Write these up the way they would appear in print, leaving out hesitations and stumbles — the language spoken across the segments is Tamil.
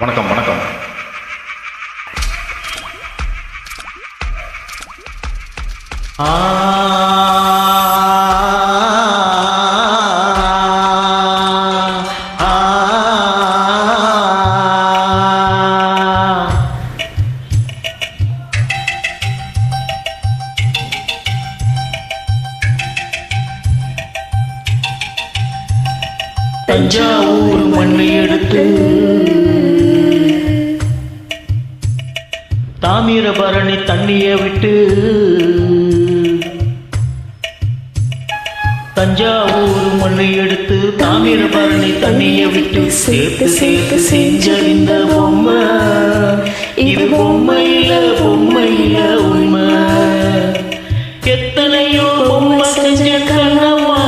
வணக்கம் வணக்கம். தஞ்சாவூர் மண்ணை எடுத்து தாமிரபரணி தண்ணிய விட்டு தஞ்சாவூர் மண்ணை எடுத்து தாமிரபரணி தண்ணிய விட்டு சேர்த்து சேர்த்து செஞ்ச இந்த பொம்மை இது பொம்மையில பொம்மையில உண்மை. எத்தனையோ பொம்மை செஞ்ச கண்ணம்மா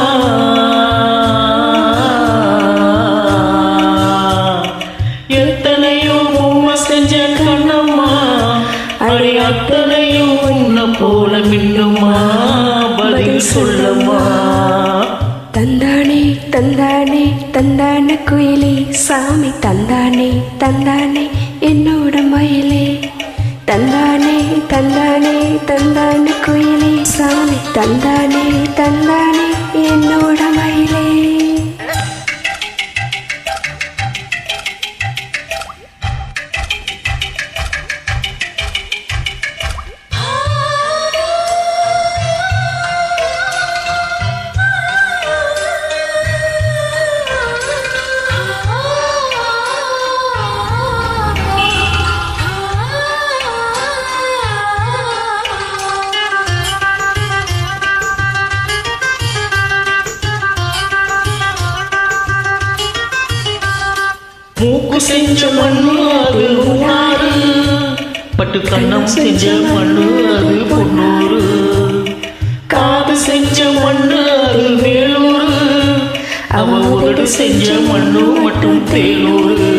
எத்தனையோ பொம்மை செஞ்ச கண்ணம்மா அடி அத்தனையும் உன்னை போல மின்னுமா பதில் சொல்லம்மா. தந்தானே தந்தானே தந்தான குயிலே சாமி தந்தானே தந்தானே என்னோட மயிலே தந்தானே தந்தானே தந்தான குயிலே சாமி தந்தானே தந்தானே என்னோட மயிலே. மூக்கு செஞ்ச மண்ணு அது மூணாறு, பட்டு கண்ணம் செஞ்ச மண்ணு அது பொன்னூறு, காது செஞ்ச மண்ணு அது வேலூரு, அவ உதடு செஞ்ச மண்ணு மட்டும் தேலூரு.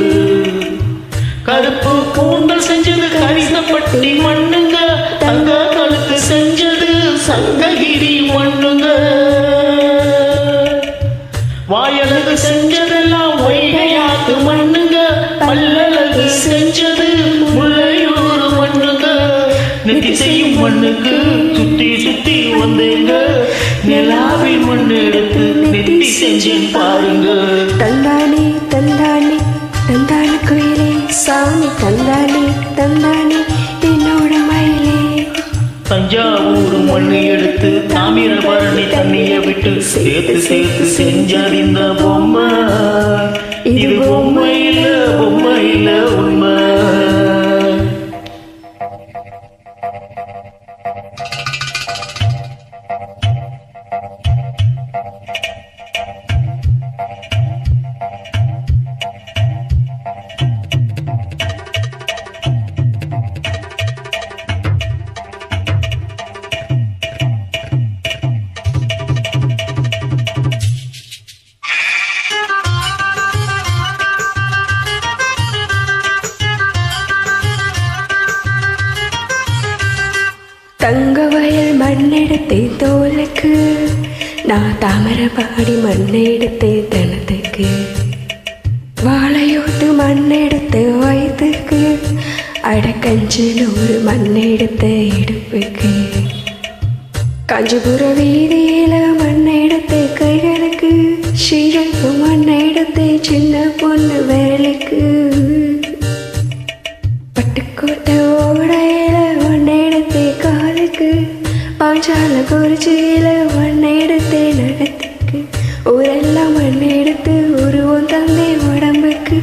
கருப்பு கூந்தல் செஞ்சது கரிசப்பட்டி மண்ணுங்க, தங்க கழுத்து செஞ்சது சங்ககிரி மண்ணுங்க, வாயழகு செஞ்சதெல்லாம் வைகையாத்து மண்ணுங்க, பல்லழகு செஞ்சது முல்லையூர் மண்ணுங்க. நெத்தி செய்யும் மண்ணுக்கு சுத்தி சுத்தி வந்தேங்க, நிலாவில் மண்ணு எடுத்து நெத்தி செஞ்சேன் பாருங்க. தந்தானே தந்தானே தந்தான குயிலே சாமி தந்தானே தந்தானே என்னோட மயிலே. தஞ்சாவூர் மண்ணு எடுத்து தாமிரபரணி தண்ணிய விட்டு சேர்த்து சேர்த்து செஞ்சது இந்த பொம்மை இது பொம்மையில பொம்மையில உண்மை. தங்க வயல் மண்ணெடுத்தேன் தோலுக்கு, நான் தாமரபாடி மண்ணெடுத்தேன் தனத்துக்கு, வாழையோட்டு மண்ணெடுத்து வயிற்றுக்கு, அடக்கஞ்சனூர் மண்ணெடுத்த இடுப்புக்கு, காஞ்சிபுர வீதியில மண்ணெடுத்த கைகளுக்கு, ஸ்ரீரங்கு மண்ணெடுத்த சின்ன பொண்ணு வேலைக்கு, பட்டுக்கோட்டை ஓடையில மண்ணெடுத்த காலுக்கு, பாஞ்சால குறிச்சியில மண்ணெடுத்த நடத்துக்கு, ஊரெல்லாம் மண்ணெடுத்து உருவம் தந்தை உடம்புக்கு,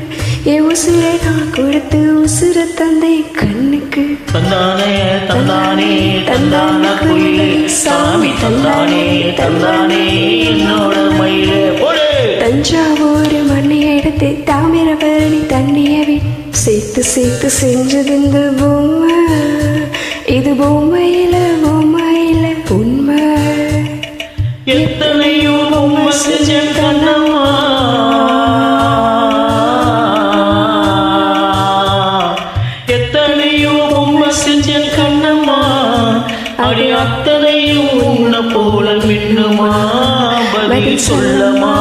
என் உசுரை நான் கொடுத்து உசுர தந்தை கண்ணுக்கு. தந்தானே தந்தானே தந்தான குயிலே சாமி தந்தானே தந்தானே என்னோட மயிலே போடு. தஞ்சாவூர் மண்ணை எடுத்து தாமிரபரணி தண்ணிய விட்டு சேர்த்து சேர்த்து செஞ்சது இந்த பொம்மை இது பொம்மையில பொம்மையில உண்மை. எத்தனையோ பொம்மை செஞ்ச கண்ணம்மா எத்தனையோ பொம்மை செஞ்ச கண்ணம்மா அடி அத்தனையும் உன்னை போல மின்னுமா பதில் சொல்லமா.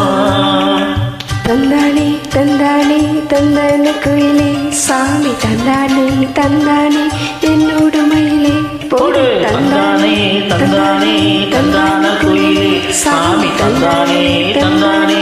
தந்தானே தந்தானே தந்தான குயிலே சாமி தந்தானே தந்தானே என்னோட மயிலே போடு தந்தானே தந்தானே தந்தான குயிலே சாமி தந்தானே தந்தானே